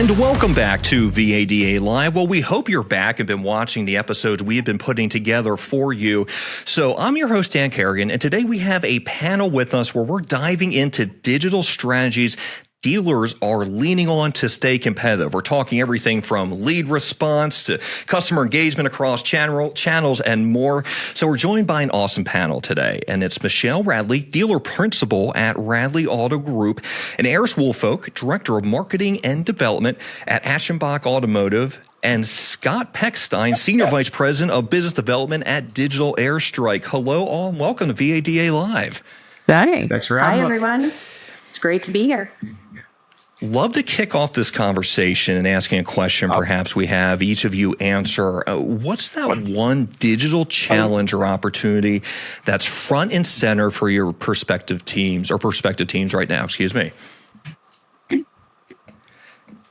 And welcome back to VADA Live. Well, we hope you're back and been watching the episodes we have been putting together for you. So I'm your host, Dan Carrigan, and today we have a panel with us where we're diving into digital strategies dealers are leaning on to stay competitive. We're talking everything from lead response to customer engagement across channels and more. So we're joined by an awesome panel today, and it's Michelle Radley, dealer principal at Radley Auto Group, and Aris Woolfolk, director of marketing and development at Aschenbach Automotive, and Scott Pechstein, senior vice president of business development at Digital Airstrike. Hello all, and welcome to VADA Live. Thanks for having Hi, us. everyone. It's great to be here. Love to kick off this conversation and asking a question perhaps we have each of you answer. What's that one digital challenge or opportunity that's front and center for your prospective teams right now? Excuse me.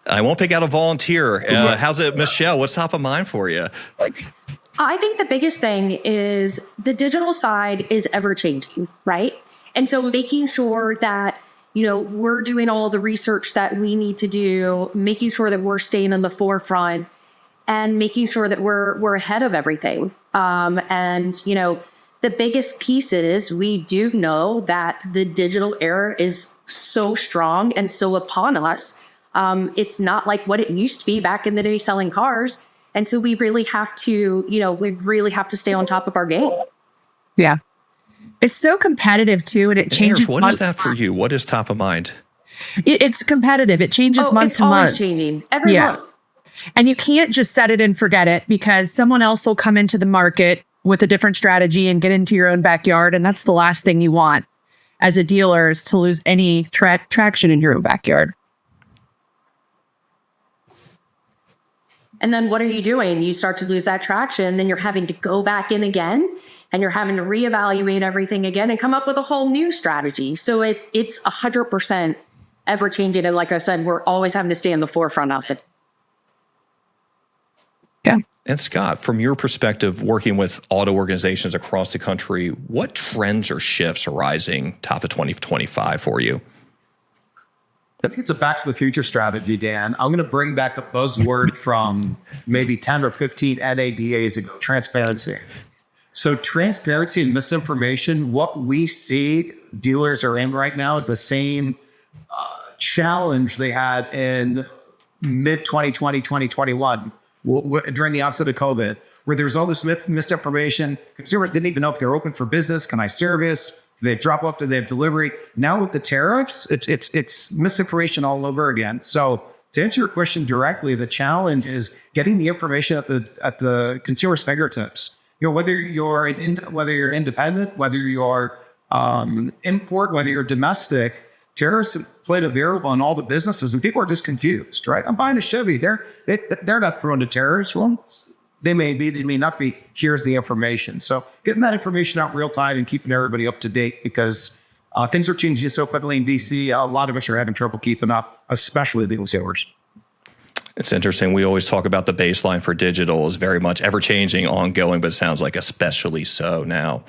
I won't pick out a volunteer. How's it, Michelle? What's top of mind for you? I think the biggest thing is the digital side is ever changing, right? And so making sure that we're doing all the research that we need to do, making sure that we're staying in the forefront and making sure that we're ahead of everything. The biggest piece is we do know that the digital era is so strong and so upon us. It's not like what it used to be back in the day selling cars. And so we really have to, stay on top of our game. Yeah. It's so competitive too, and it changes. What is that for you? What is top of mind? It's competitive. It changes month to month. It's always changing every month. And you can't just set it and forget it because someone else will come into the market with a different strategy and get into your own backyard. And that's the last thing you want as a dealer is to lose any traction in your own backyard. And then what are you doing? You start to lose that traction, then you're having to go back in again. And you're having to reevaluate everything again and come up with a whole new strategy. So it's 100% ever changing. And like I said, we're always having to stay in the forefront of it. Yeah. And Scott, from your perspective, working with auto organizations across the country, what trends or shifts are rising top of 2025 for you? I think it's a back to the future strategy, Dan. I'm going to bring back a buzzword from maybe 10 or 15 NADAs ago, transparency. So transparency and misinformation, what we see dealers are in right now is the same challenge they had in mid-2020, 2021, during the onset of COVID, where there's all this misinformation. Consumers didn't even know if they're open for business. Can I service? Do they drop off? Do they have delivery? Now with the tariffs, it's misinformation all over again. So to answer your question directly, the challenge is getting the information at the consumer's fingertips. Whether you're independent, whether you're import, whether you're domestic, tariffs have played a variable in all the businesses, and people are just confused, right? I'm buying a Chevy. They're not prone to tariffs. Well, they may be, they may not be. Here's the information. So getting that information out real time and keeping everybody up to date because things are changing so quickly in DC. A lot of us are having trouble keeping up, especially the wholesalers. It's interesting. We always talk about the baseline for digital is very much ever-changing, ongoing, but it sounds like especially so now.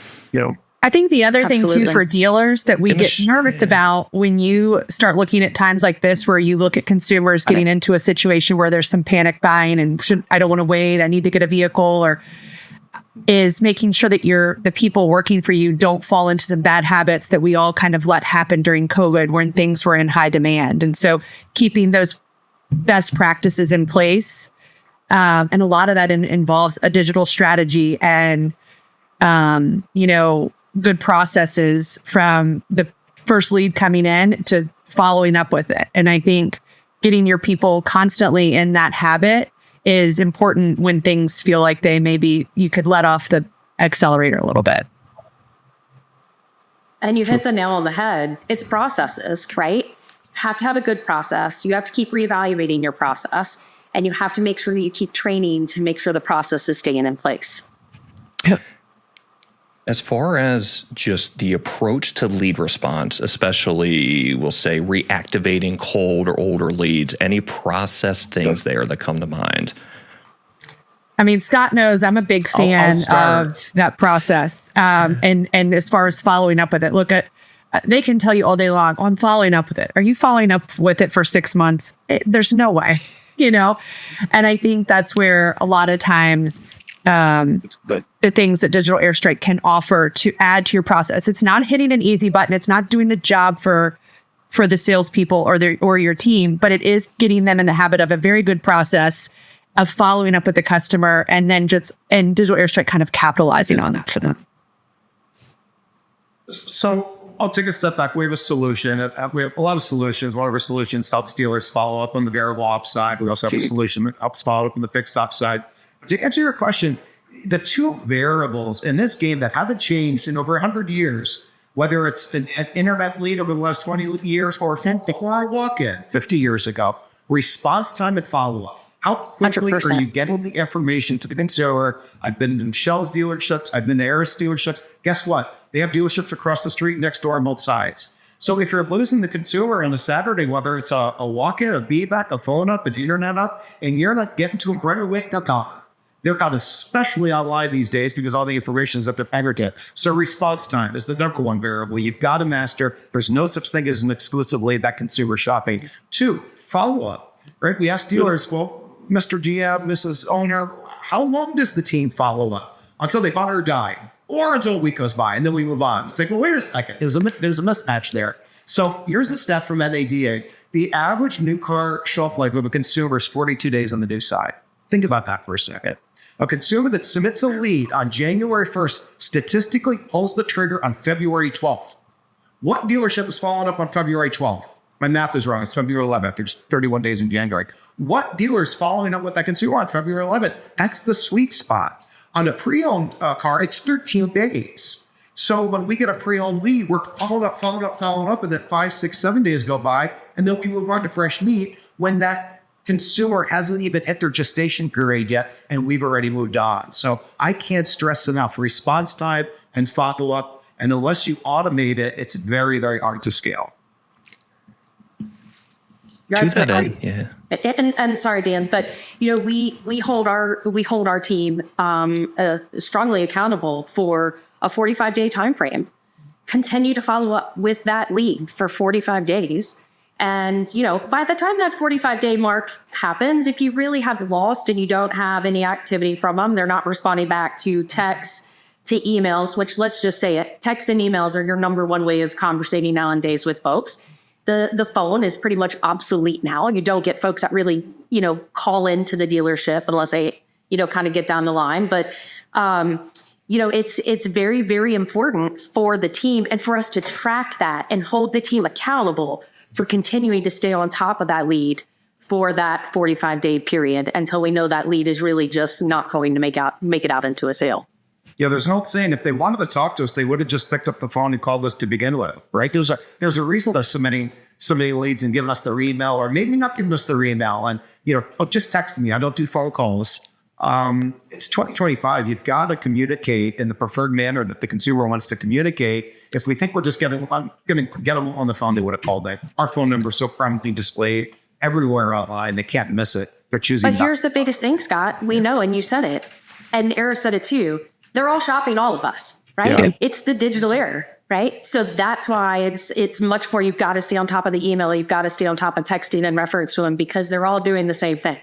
I think the other thing Absolutely. too for dealers that we get nervous about when you start looking at times like this, where you look at consumers getting into a situation where there's some panic buying and I don't want to wait, I need to get a vehicle, or is making sure that the people working for you don't fall into some bad habits that we all kind of let happen during COVID when things were in high demand. And so keeping those best practices in place. And a lot of that involves a digital strategy and, good processes from the first lead coming in to following up with it. And I think getting your people constantly in that habit is important when things feel like you could let off the accelerator a little bit. And you hit the nail on the head. It's processes, right? You have to have a good process. You have to keep reevaluating your process. And you have to make sure that you keep training to make sure the process is staying in place. As far as just the approach to lead response, especially, we'll say, reactivating cold or older leads, any process things there that come to mind? I mean, Scott knows I'm a big fan of that process. And as far as following up with it, look at they can tell you all day long, oh, I'm following up with it. Are you following up with it for 6 months? There's no way, And I think that's where a lot of times the things that digital airstrike can offer to add to your process. It's not hitting an easy button. It's not doing the job for the salespeople or your team, but it is getting them in the habit of a very good process of following up with the customer, and then and digital airstrike kind of capitalizing on that for them. So I'll take a step back. We have a solution. We have a lot of solutions. One of our solutions helps dealers follow up on the variable ops side. We also have a solution that helps follow up on the fixed ops side. To answer your question, the two variables in this game that haven't changed in over 100 years, whether it's an internet lead over the last 20 years or a walk-in 50 years ago, response time and follow-up. How quickly 100%. Are you getting the information to the consumer? I've been in Shell's dealerships. I've been to Aris dealerships. Guess what? They have dealerships across the street, next door on both sides. So if you're losing the consumer on a Saturday, whether it's a walk-in, a be-back, a phone up, an internet up, and you're not getting to them right away, they're got especially online these days because all the information is at their fingertips. So response time is the number one variable you've got to master. There's no such thing as an exclusively that consumer shopping. 2, follow-up, right? We ask dealers, well, Mr. GM, Mrs. Owner, how long does the team follow up? Until they buy or die, or until a week goes by, and then we move on. It's like, well, wait a second. There's a mismatch there. So here's a stat from NADA. The average new car shelf life of a consumer is 42 days on the new side. Think about that for a second. A consumer that submits a lead on January 1st statistically pulls the trigger on February 12th. What dealership is following up on February 12th? My math is wrong. It's February 11th. There's 31 days in January. What dealer is following up with that consumer on February 11th? That's the sweet spot. On a pre-owned car, it's 13 days. So when we get a pre-owned lead, we're following up, and then 5, 6, 7 days go by, and then we move on to fresh meat when that consumer hasn't even hit their gestation period yet, and we've already moved on. So I can't stress enough, response time and follow-up, and unless you automate it, it's very, very hard to scale. To that end, yeah. And sorry, Dan, but we hold our team strongly accountable for a 45-day time frame. Continue to follow up with that lead for 45 days. And, by the time that 45-day mark happens, if you really have lost and you don't have any activity from them, they're not responding back to texts, to emails, which, let's just say it, text and emails are your number one way of conversating nowadays with folks. The phone is pretty much obsolete now. You don't get folks that really, call into the dealership unless they, kind of get down the line. But, it's very, very important for the team and for us to track that and hold the team accountable for continuing to stay on top of that lead for that 45-day period until we know that lead is really just not going to make it out into a sale. Yeah, there's an old saying, if they wanted to talk to us, they would have just picked up the phone and called us to begin with, right? There's a reason they're submitting leads and giving us their email, or maybe not giving us their email, and just text me. I don't do phone calls. It's 2025. You've got to communicate in the preferred manner that the consumer wants to communicate. If we think we're just going to get them on the phone, they would have called them. Our phone number is so prominently displayed everywhere online, they can't miss it. They're choosing. But here's the biggest thing, Scott. We know, and you said it, and Aris said it too. They're all shopping all of us, right? Yeah. It's the digital era, right? So that's why it's much more. You've got to stay on top of the email. You've got to stay on top of texting in reference to them because they're all doing the same thing.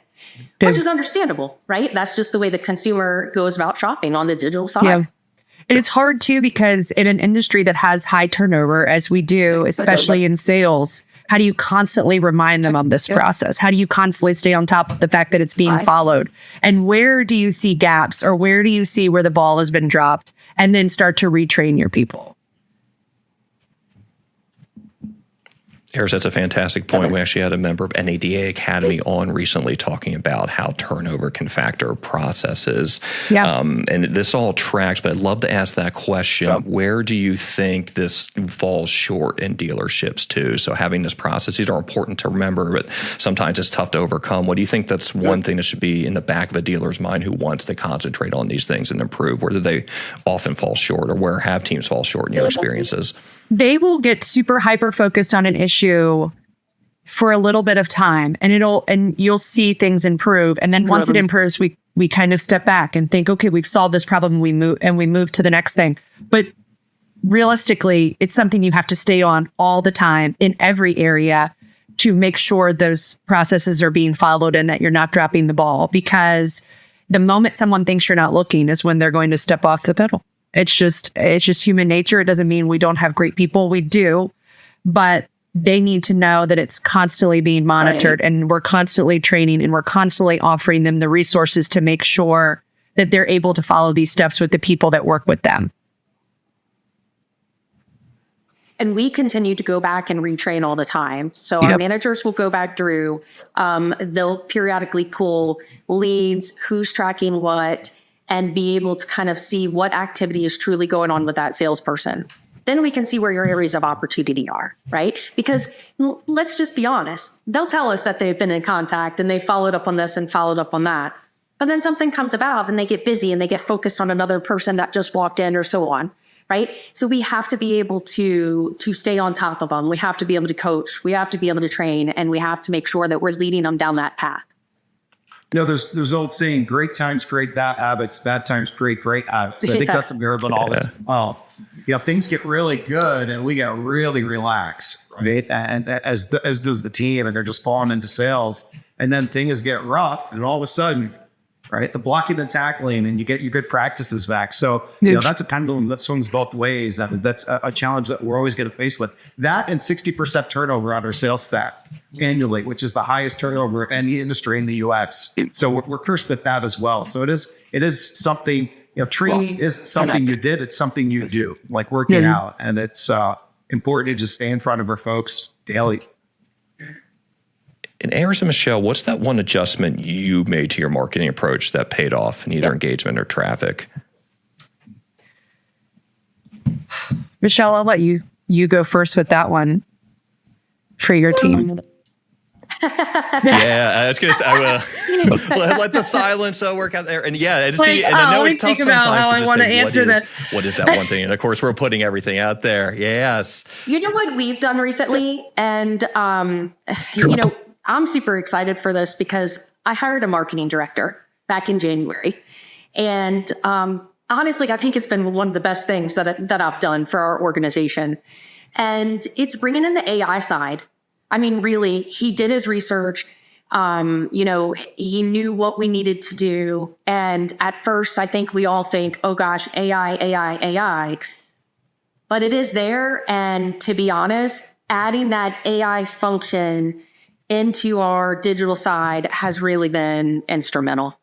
Which is understandable, right? That's just the way the consumer goes about shopping on the digital side. Yeah. And it's hard too, because in an industry that has high turnover, as we do, especially in sales, how do you constantly remind them of this process? How do you constantly stay on top of the fact that it's being followed? And where do you see gaps, or where do you see where the ball has been dropped, and then start to retrain your people? Aris, that's a fantastic point. We actually had a member of NADA Academy on recently talking about how turnover can factor processes. Yeah. And this all tracks, but I'd love to ask that question. Yeah. Where do you think this falls short in dealerships too? So having this process, these are important to remember, but sometimes it's tough to overcome. What do you think that's one thing that should be in the back of a dealer's mind who wants to concentrate on these things and improve? Where do they often fall short, or where have teams fall short in your experiences? They will get super hyper focused on an issue for a little bit of time, and you'll see things improve. And then once it improves, we kind of step back and think, okay, we've solved this problem. We move to the next thing. But realistically, it's something you have to stay on all the time in every area to make sure those processes are being followed and that you're not dropping the ball, because the moment someone thinks you're not looking is when they're going to step off the pedal. It's just human nature. It doesn't mean we don't have great people. We do, but they need to know that it's constantly being monitored, and we're constantly training, and we're constantly offering them the resources to make sure that they're able to follow these steps with the people that work with them. And we continue to go back and retrain all the time. So our managers will go back through, they'll periodically pull leads, who's tracking what, and be able to kind of see what activity is truly going on with that salesperson. Then we can see where your areas of opportunity are, right? Because let's just be honest, they'll tell us that they've been in contact and they followed up on this and followed up on that. But then something comes about and they get busy and they get focused on another person that just walked in or so on, right? So we have to be able to stay on top of them. We have to be able to coach. We have to be able to train, and we have to make sure that we're leading them down that path. You know, there's old saying, great times create bad habits, bad times create great habits. I think that's a variable in all this. Well, you know, things get really good and we get really relaxed, right? And as does the team, and they're just falling into sales. And then things get rough, and all of a sudden, right, the blocking and tackling, and you get your good practices back. So, you know, that's a pendulum that swings both ways. That's a challenge that we're always going to face with. That and 60% turnover on our sales staff annually, which is the highest turnover of any industry in the U.S. So we're cursed with that as well. So it is something, you know, training isn't something you did, it's something you do, like working out. And it's important to just stay in front of our folks daily. And Aris and Michelle, what's that one adjustment you made to your marketing approach that paid off in either engagement or traffic? Michelle, I'll let you go first with that one for your team. Yeah, I was going to say, I will let the silence work out there. And yeah, and I know it's tough sometimes how I want to answer this. What is that one thing? And of course, we're putting everything out there. Yes. You know what we've done recently? And, you know, I'm super excited for this because I hired a marketing director back in January. And honestly, I think it's been one of the best things that I've done for our organization. And it's bringing in the AI side. I mean, really, he did his research. You know, he knew what we needed to do. And at first, I think we all think, oh gosh, AI. But it is there. And to be honest, adding that AI function into our digital side has really been instrumental.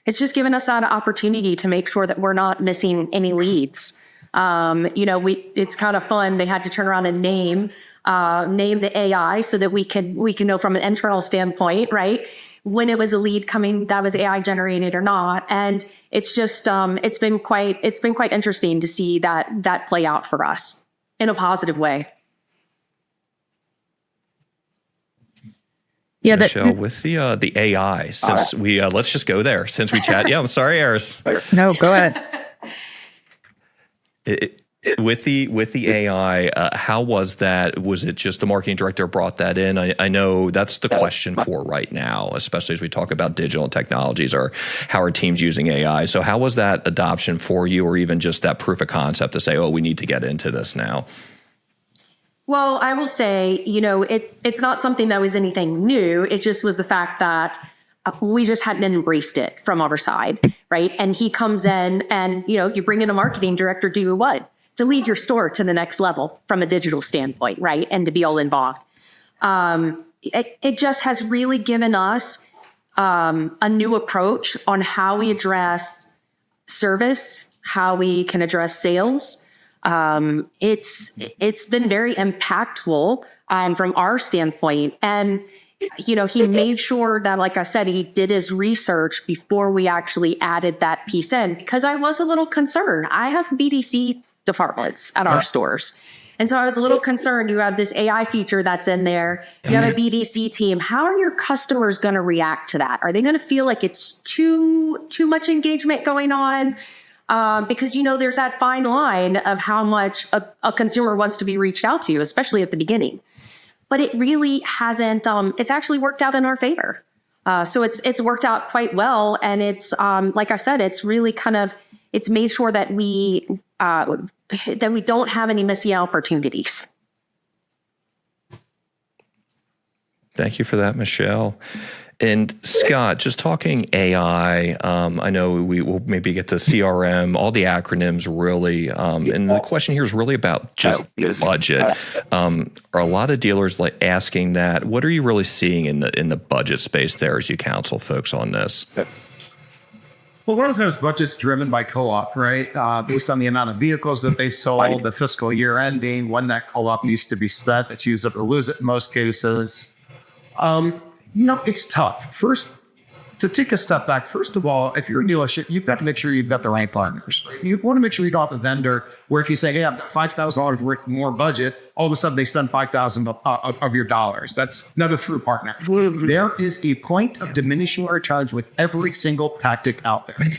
It's just given us that opportunity to make sure that we're not missing any leads. You know, it's kind of fun. They had to turn around and name the AI so that we can know from an internal standpoint, right, when it was a lead coming that was AI generated or not. And it's just it's been quite interesting to see that play out for us in a positive way. Yeah, Michelle, with the AI, since we let's just go there since we chat. Yeah, I'm sorry, Aris. No, go ahead. With the AI, how was that? Was it just the marketing director brought that in? I know that's the question for right now, especially as we talk about digital technologies, or how are teams using AI? So how was that adoption for you, or even just that proof of concept to say, oh, we need to get into this now? Well, I will say, you know, it's not something that was anything new. It just was the fact that we just hadn't embraced it from our side, right? And he comes in and, you know, you bring in a marketing director to do what? To lead your store to the next level from a digital standpoint, right? And to be all involved. It just has really given us a new approach on how we address service, how we can address sales. It's been very impactful from our standpoint. And, you know, he made sure that, like I said, he did his research before we actually added that piece in, because I was a little concerned. I have BDC departments at our stores. And so I was a little concerned. You have this AI feature that's in there. You have a BDC team. How are your customers going to react to that? Are they going to feel like it's too much engagement going on? Because, you know, there's that fine line of how much a consumer wants to be reached out to, especially at the beginning. But it really hasn't, it's actually worked out in our favor. So it's worked out quite well. And it's, like I said, it's really it's made sure that we we don't have any missing opportunities. Thank you for that, Michelle. And Scott, just talking AI, I know we will maybe get to CRM, all the acronyms really. And the question here is really about just budget. Are a lot of dealers like asking that? What are you really seeing in the budget space there as you counsel folks on this? Well, a lot of times budget's driven by co-op, right? Based on the amount of vehicles that they sold, the fiscal year ending, when that co-op needs to be spent. It's use it or lose it in most cases. It's tough. First, to take a step back, first of all, if you're a dealership, you've got to make sure you've got the right partners. You want to make sure you don't have a vendor where if you say, hey, I've got $5,000 worth more budget, all of a sudden they spend $5,000 of your dollars. That's not a true partner. There is a point of diminishing returns with every single tactic out there,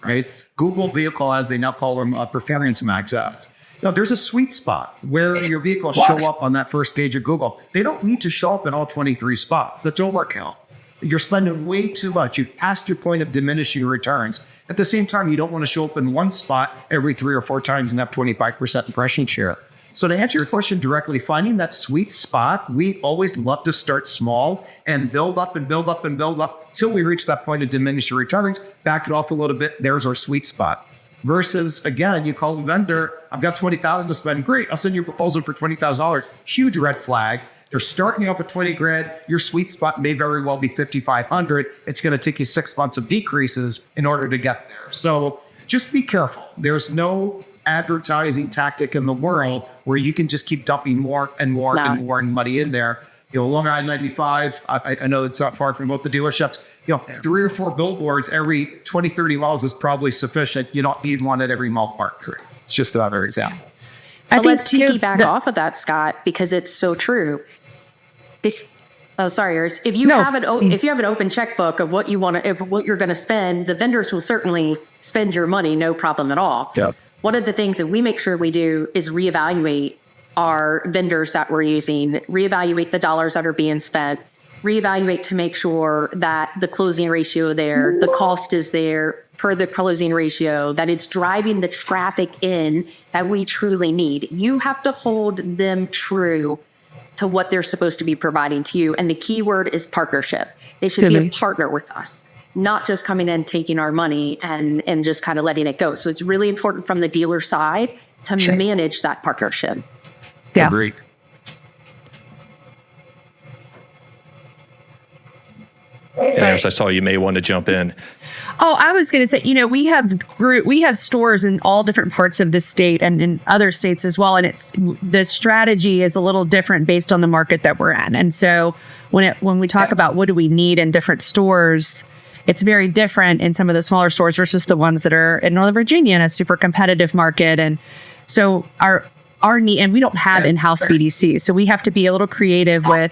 right? Google vehicle ads, they now call them performance max ads. Now, there's a sweet spot where your vehicles show up on that first page of Google. They don't need to show up in all 23 spots. That's overkill. You're spending way too much. You've passed your point of diminishing returns. At the same time, you don't want to show up in one spot every 3 or 4 times and have 25% impression share. So to answer your question directly, finding that sweet spot, we always love to start small and build up and build up and build up till we reach that point of diminishing returns, back it off a little bit. There's our sweet spot. Versus, again, you call the vendor, I've got $20,000 to spend. Great, I'll send you a proposal for $20,000. Huge red flag. They're starting off at 20 grand. Your sweet spot may very well be 5,500. It's going to take you 6 months of decreases in order to get there. So just be careful. There's no advertising tactic in the world where you can just keep dumping more and more and more money in there. Along I-95, I know it's not far from both the dealerships. 3 or 4 billboards every 20, 30 miles is probably sufficient. You don't need one at every mall park. It's just another example. Let's piggyback off of that, Scott, because it's so true. Sorry, Aris. If you have an open checkbook of what you want to, what you're going to spend, the vendors will certainly spend your money, no problem at all. Yep. One of the things that we make sure we do is reevaluate our vendors that we're using, reevaluate the dollars that are being spent, reevaluate to make sure that the closing ratio there, the cost is there per the closing ratio, that it's driving the traffic in that we truly need. You have to hold them true to what they're supposed to be providing to you. And the key word is partnership. They should be a partner with us, not just coming in, taking our money and just kind of letting it go. So it's really important from the dealer side to manage that partnership. Yeah. Agreed. Aris, I saw you may want to jump in. Oh, I was going to say, we have stores in all different parts of the state and in other states as well. And the strategy is a little different based on the market that we're in. And so when we talk about what do we need in different stores, it's very different in some of the smaller stores versus the ones that are in Northern Virginia in a super competitive market. And so our need, and we don't have in-house BDC. So we have to be a little creative with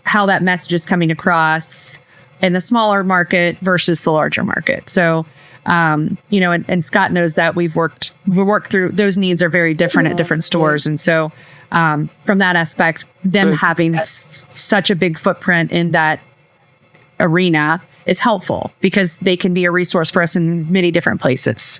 how that message is coming across in the smaller market versus the larger market. So, and Scott knows that we worked through, those needs are very different at different stores. And so, from that aspect, them having such a big footprint in that arena is helpful because they can be a resource for us in many different places.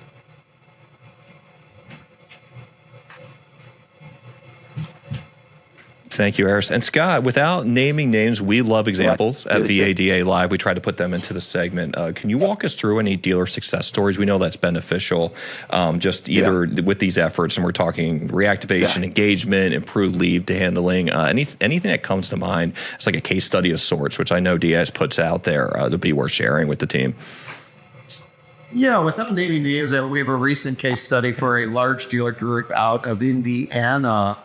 Thank you, Aris. And Scott, without naming names, we love examples at VADA Live. We try to put them into the segment. Can you walk us through any dealer success stories? We know that's beneficial, just either with these efforts, and we're talking reactivation, engagement, improved lead handling, anything that comes to mind. It's like a case study of sorts, which I know Diaz puts out there to be worth sharing with the team. Yeah, without naming names, we have a recent case study for a large dealer group out of Indiana.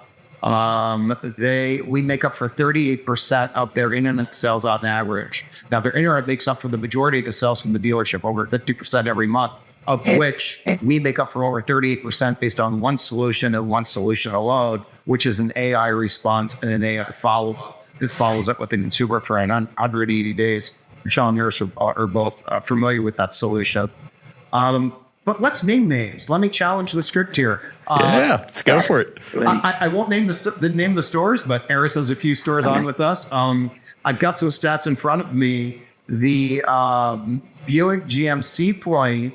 We make up for 38% of their internet sales on average. Now, their internet makes up for the majority of the sales from the dealership, over 50% every month, of which we make up for over 38% based on one solution and one solution alone, which is an AI response and an AI follow-up. It follows up with the consumer for 180 days. Michelle and Aris are both familiar with that solution. But let's name names. Let me challenge the script here. Let's go for it. I won't name the stores, but Aris has a few stores on with us. I've got some stats in front of me. The Buick GMC point,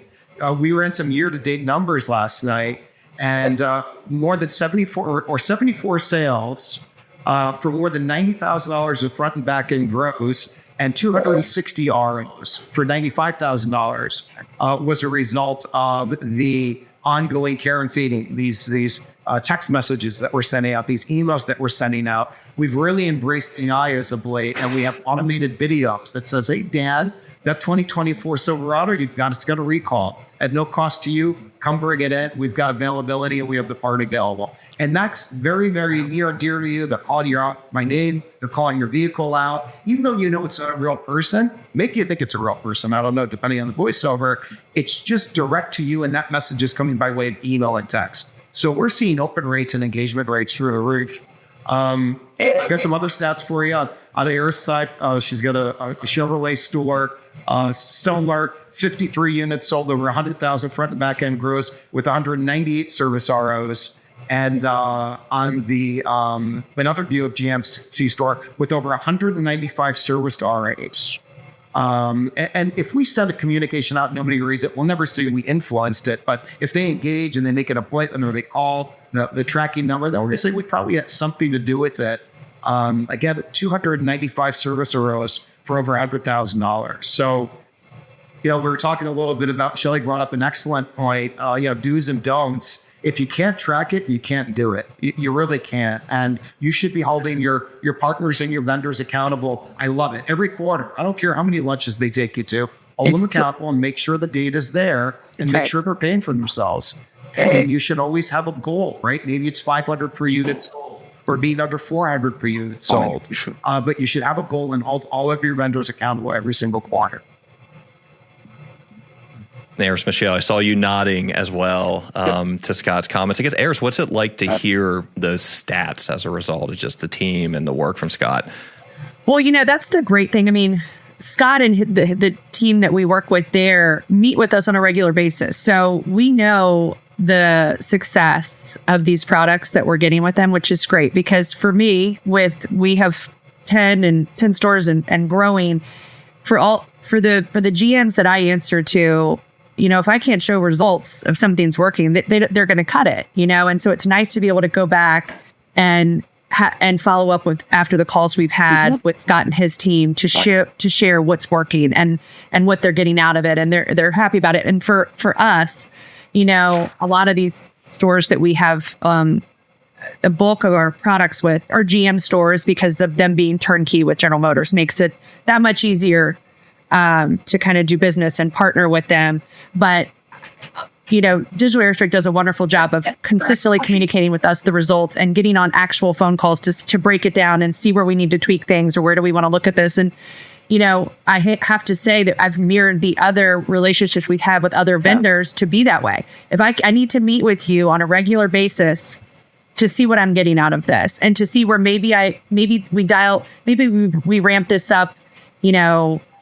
we ran some year-to-date numbers last night, and more than 74 sales for more than $90,000 of front and back end gross, and 260 ROs for $95,000 was a result of the ongoing care and feeding, these text messages that we're sending out, these emails that we're sending out. We've really embraced AI as of late, and we have automated videos that says, hey, Dan, that 2024 Silverado you've got, it's got a recall at no cost to you. Come bring it in. We've got availability and we have the part available. And that's very, very near and dear to you. They're calling you out by name. They're calling your vehicle out. Even though you know it's not a real person, make you think it's a real person. I don't know, depending on the voiceover. It's just direct to you, and that message is coming by way of email and text. So we're seeing open rates and engagement rates through the roof. I've got some other stats for you on Aris' side. She's got a Chevrolet store, similar 53 units sold, over 100,000 front and back end gross with 198 service ROs. And on the another view of GMC store with over 195 serviced RAs. And if we send a communication out, nobody reads it, we'll never say we influenced it. But if they engage and they make an appointment or they call the tracking number, then we're going to say we probably had something to do with it. Again, 295 service ROs for over $100,000. So, we were talking a little bit about, Shelley brought up an excellent point, do's and don'ts. If you can't track it, you can't do it. You really can't. And you should be holding your partners and your vendors accountable. I love it. Every quarter, I don't care how many lunches they take you to, hold them accountable and make sure the data's there and make sure they're paying for themselves. And you should always have a goal, right? Maybe it's 500 per unit sold or being under 400 per unit sold. But you should have a goal and hold all of your vendors accountable every single quarter. Aris, Michelle, I saw you nodding as well to Scott's comments. I guess, Aris, what's it like to hear those stats as a result of just the team and the work from Scott? Well, that's the great thing. I mean, Scott and the team that we work with there meet with us on a regular basis. So we know the success of these products that we're getting with them, which is great. Because for me, we have 10 stores and growing, for the GMs that I answer to, if I can't show results of something's working, they're going to cut it, and so it's nice to be able to go back and follow up with after the calls we've had with Scott and his team to share what's working and what they're getting out of it, and they're happy about it. And for us, a lot of these stores that we have the bulk of our products with are GM stores, because of them being turnkey with General Motors makes it that much easier to kind of do business and partner with them. But, Digital Airstrike does a wonderful job of consistently communicating with us the results and getting on actual phone calls to break it down and see where we need to tweak things or where do we want to look at this. And, I have to say that I've mirrored the other relationships we've had with other vendors to be that way. If I need to meet with you on a regular basis to see what I'm getting out of this and to see where maybe we ramp this up,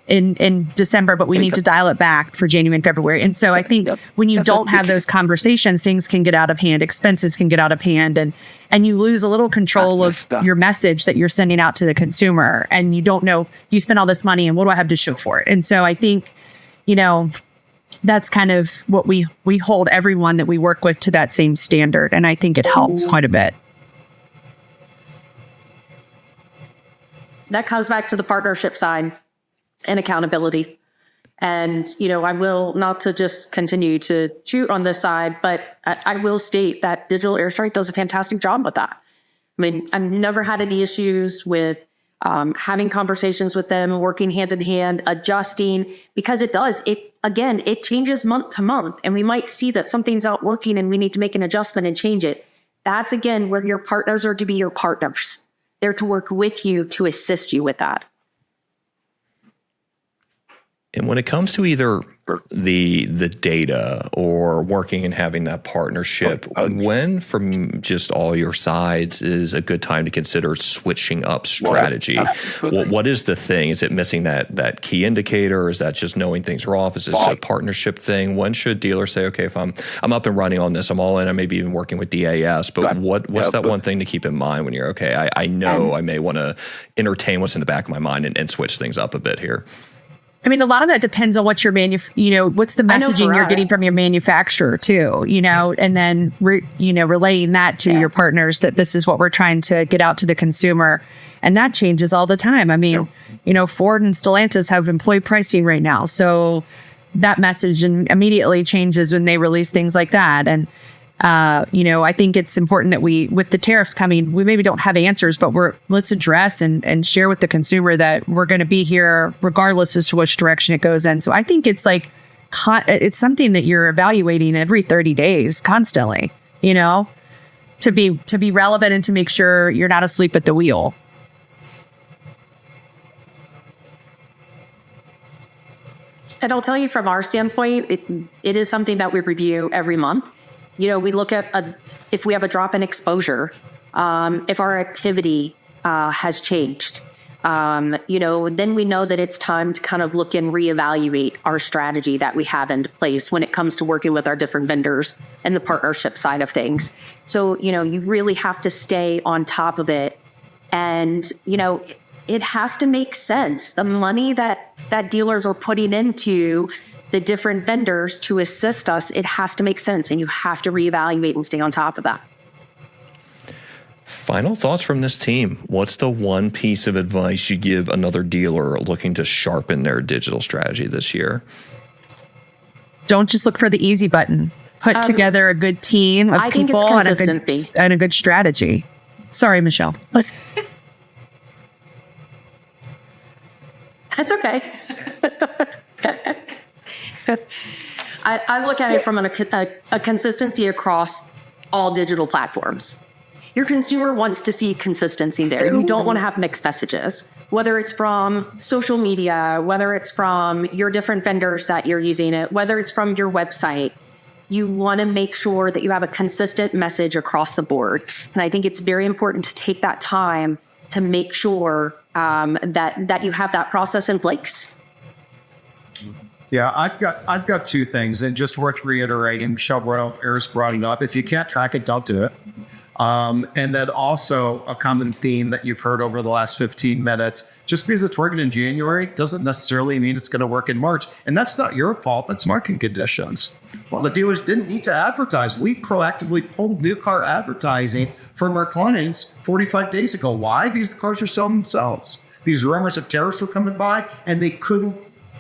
in December, but we need to dial it back for January and February. And so I think when you don't have those conversations, things can get out of hand, expenses can get out of hand, and you lose a little control of your message that you're sending out to the consumer. And you don't know, you spend all this money and what do I have to show for it? And so I think, that's kind of what we hold everyone that we work with to that same standard. And I think it helps quite a bit. That comes back to the partnership side and accountability. And, I will, not to just continue to shoot on this side, but I will state that Digital Airstrike does a fantastic job with that. I mean, I've never had any issues with having conversations with them, working hand in hand, adjusting, because it changes month to month. And we might see that something's not working and we need to make an adjustment and change it. That's, again, where your partners are to be your partners. They're to work with you to assist you with that. And when it comes to either the data or working and having that partnership, when from just all your sides is a good time to consider switching up strategy? What is the thing? Is it missing that key indicator? Is that just knowing things are off? Is this a partnership thing? When should dealers say, okay, if I'm up and running on this, I'm all in, I may be even working with DAS, but what's that one thing to keep in mind when you're, okay, I know I may want to entertain what's in the back of my mind and switch things up a bit here? I mean, a lot of that depends on what your what's the messaging you're getting from your manufacturer too, and then, relaying that to your partners that this is what we're trying to get out to the consumer. And that changes all the time. I mean, Ford and Stellantis have employee pricing right now. So that message immediately changes when they release things like that. And, I think it's important that with the tariffs coming, we maybe don't have answers, but let's address and share with the consumer that we're going to be here regardless as to which direction it goes in. So I think it's like, it's something that you're evaluating every 30 days constantly, to be relevant and to make sure you're not asleep at the wheel. And I'll tell you from our standpoint, it is something that we review every month. We look at if we have a drop in exposure, if our activity has changed, then we know that it's time to kind of look and reevaluate our strategy that we have in place when it comes to working with our different vendors and the partnership side of things. So, you really have to stay on top of it. And, it has to make sense. The money that dealers are putting into the different vendors to assist us, it has to make sense, and you have to reevaluate and stay on top of that. Final thoughts from this team. What's the one piece of advice you give another dealer looking to sharpen their digital strategy this year? Don't just look for the easy button. Put together a good team of people and a good strategy. Sorry, Michelle. That's okay. I look at it from a consistency across all digital platforms. Your consumer wants to see consistency there. You don't want to have mixed messages, whether it's from social media, whether it's from your different vendors that you're using it, whether it's from your website. You want to make sure that you have a consistent message across the board. And I think it's very important to take that time to make sure that you have that process in place. Yeah, I've got two things, and just worth reiterating. Aris brought it up. If you can't track it, don't do it. And then also a common theme that you've heard over the last 15 minutes, just because it's working in January doesn't necessarily mean it's going to work in March. And that's not your fault. That's market conditions. Well, the dealers didn't need to advertise. We proactively pulled new car advertising from our clients 45 days ago. Why? Because the cars are selling themselves. These rumors of tariffs were coming by, and they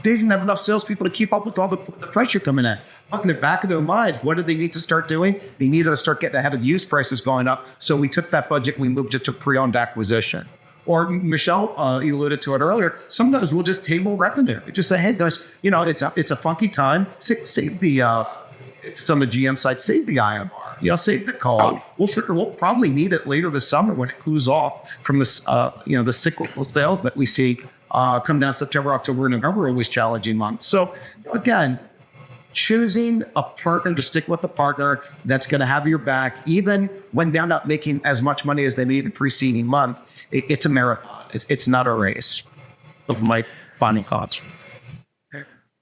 didn't have enough salespeople to keep up with all the pressure coming in. But in the back of their mind, what did they need to start doing? They needed to start getting ahead of used prices going up. So we took that budget, we moved it to pre-owned acquisition. Or Michelle alluded to it earlier. Sometimes we'll just table revenue. We just say, hey, it's a funky time. Save the if it's on the GM side, save the IMR. Save the call. We'll probably need it later this summer when it cools off from this the cyclical sales that we see come down September, October, and November are always challenging months. So again, choosing a partner to stick with a partner that's going to have your back, even when they're not making as much money as they made the preceding month. It's a marathon. It's not a race. Of my final thoughts.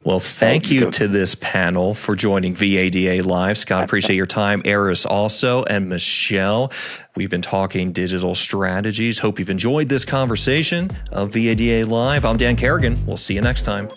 Well, thank you to this panel for joining VADA Live. Scott, appreciate your time. Aris also, and Michelle. We've been talking digital strategies. Hope you've enjoyed this conversation of VADA Live. I'm Dan Carrigan. We'll see you next time.